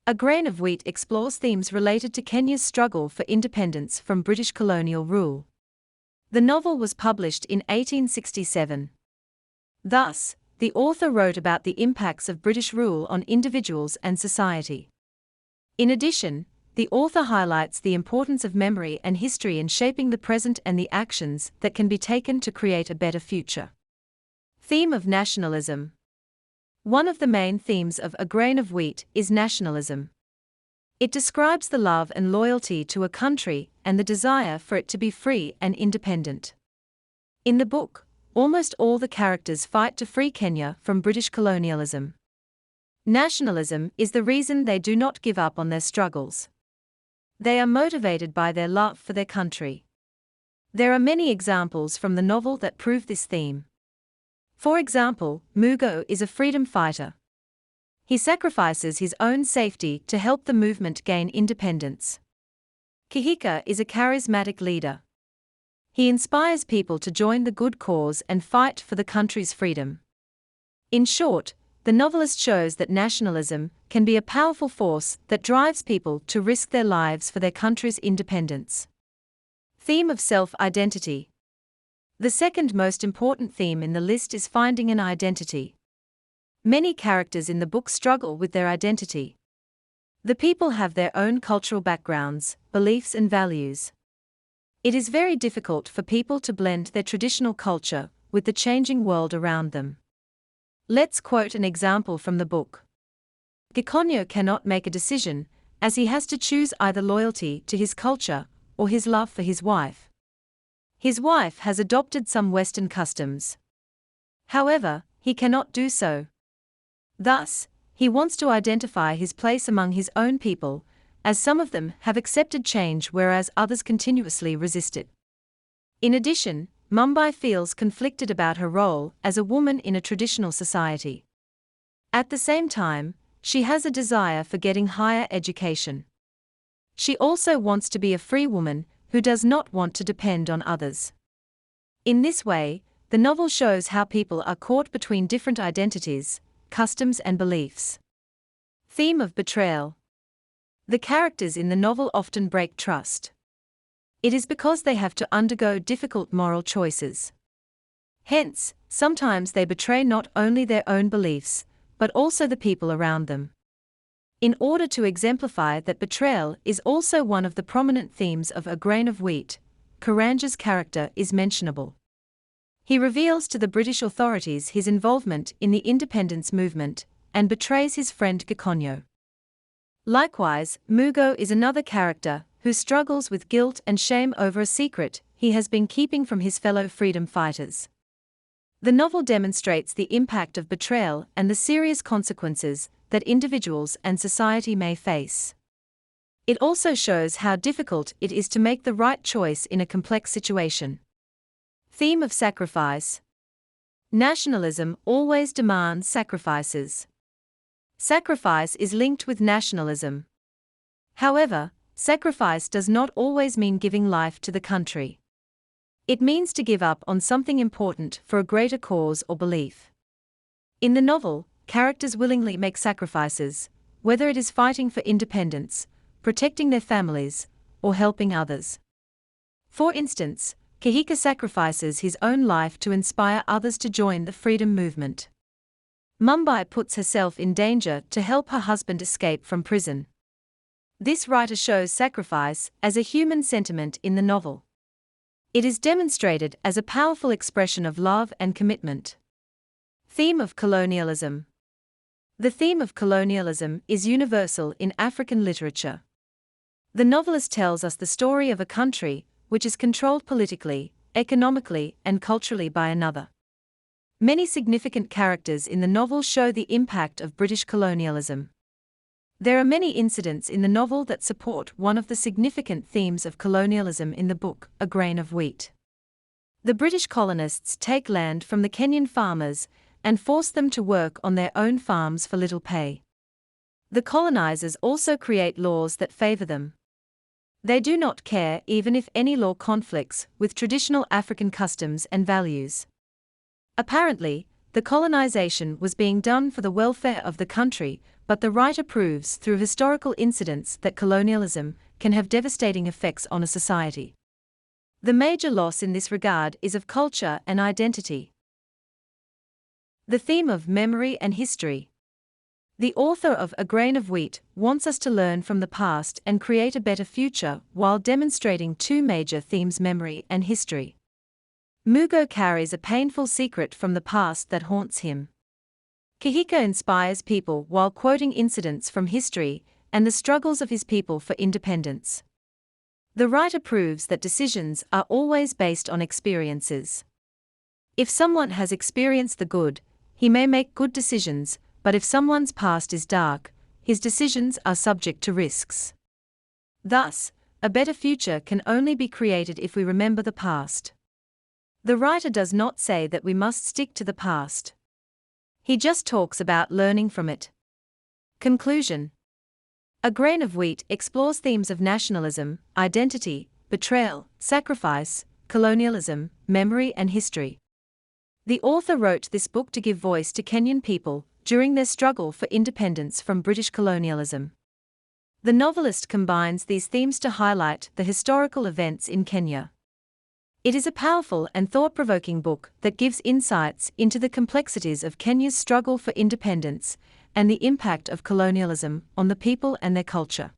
A Grain of Wheat explores themes related to Kenya's struggle for independence from British colonial rule. The novel was published in 1867. Thus, the author wrote about the impacts of British rule on individuals and society. In addition, the author highlights the importance of memory and history in shaping the present and the actions that can be taken to create a better future. Theme of nationalism. One of the main themes of A Grain of Wheat is nationalism. It describes the love and loyalty to a country and the desire for it to be free and independent. In the book, almost all the characters fight to free Kenya from British colonialism. Nationalism is the reason they do not give up on their struggles. They are motivated by their love for their country. There are many examples from the novel that prove this theme. For example, Ngũgĩ is a freedom fighter. He sacrifices his own safety to help the movement gain independence. Kahika is a charismatic leader. He inspires people to join the good cause and fight for the country's freedom. In short, the novelist shows that nationalism can be a powerful force that drives people to risk their lives for their country's independence. Theme of self-identity. The second most important theme in the list is finding an identity. Many characters in the book struggle with their identity. The people have their own cultural backgrounds, beliefs and values. It is very difficult for people to blend their traditional culture with the changing world around them. Let's quote an example from the book. Ngũgĩ cannot make a decision, as he has to choose either loyalty to his culture or his love for his wife. His wife has adopted some Western customs. However, he cannot do so. Thus, he wants to identify his place among his own people, as some of them have accepted change whereas others continuously resist it. In addition, Mumbai feels conflicted about her role as a woman in a traditional society. At the same time, she has a desire for getting higher education. She also wants to be a free woman who does not want to depend on others. In this way, the novel shows how people are caught between different identities, customs and beliefs. Theme of betrayal. The characters in the novel often break trust. It is because they have to undergo difficult moral choices. Hence, sometimes they betray not only their own beliefs, but also the people around them. In order to exemplify that betrayal is also one of the prominent themes of A Grain of Wheat, Karanja's character is mentionable. He reveals to the British authorities his involvement in the independence movement, and betrays his friend Thiong'o. Likewise, Ngũgĩ is another character who struggles with guilt and shame over a secret he has been keeping from his fellow freedom fighters. The novel demonstrates the impact of betrayal and the serious consequences that individuals and society may face. It also shows how difficult it is to make the right choice in a complex situation. Theme of sacrifice. Nationalism always demands sacrifices. Sacrifice is linked with nationalism. However, sacrifice does not always mean giving life to the country. It means to give up on something important for a greater cause or belief. In the novel, characters willingly make sacrifices, whether it is fighting for independence, protecting their families, or helping others. For instance, Kahika sacrifices his own life to inspire others to join the freedom movement. Mumbai puts herself in danger to help her husband escape from prison. This writer shows sacrifice as a human sentiment in the novel. It is demonstrated as a powerful expression of love and commitment. Theme of colonialism. The theme of colonialism is universal in African literature. The novelist tells us the story of a country which is controlled politically, economically, and culturally by another. Many significant characters in the novel show the impact of British colonialism. There are many incidents in the novel that support one of the significant themes of colonialism in the book, A Grain of Wheat. The British colonists take land from the Kenyan farmers and force them to work on their own farms for little pay. The colonizers also create laws that favor them. They do not care even if any law conflicts with traditional African customs and values. Apparently, the colonization was being done for the welfare of the country, but the writer proves through historical incidents that colonialism can have devastating effects on a society. The major loss in this regard is of culture and identity. The theme of memory and history. The author of A Grain of Wheat wants us to learn from the past and create a better future while demonstrating two major themes: memory and history. Ngũgĩ carries a painful secret from the past that haunts him. Kahika inspires people while quoting incidents from history and the struggles of his people for independence. The writer proves that decisions are always based on experiences. If someone has experienced the good, he may make good decisions, but if someone's past is dark, his decisions are subject to risks. Thus, a better future can only be created if we remember the past. The writer does not say that we must stick to the past. He just talks about learning from it. Conclusion. A Grain of Wheat explores themes of nationalism, identity, betrayal, sacrifice, colonialism, memory and history. The author wrote this book to give voice to Kenyan people during their struggle for independence from British colonialism. The novelist combines these themes to highlight the historical events in Kenya. It is a powerful and thought-provoking book that gives insights into the complexities of Kenya's struggle for independence and the impact of colonialism on the people and their culture.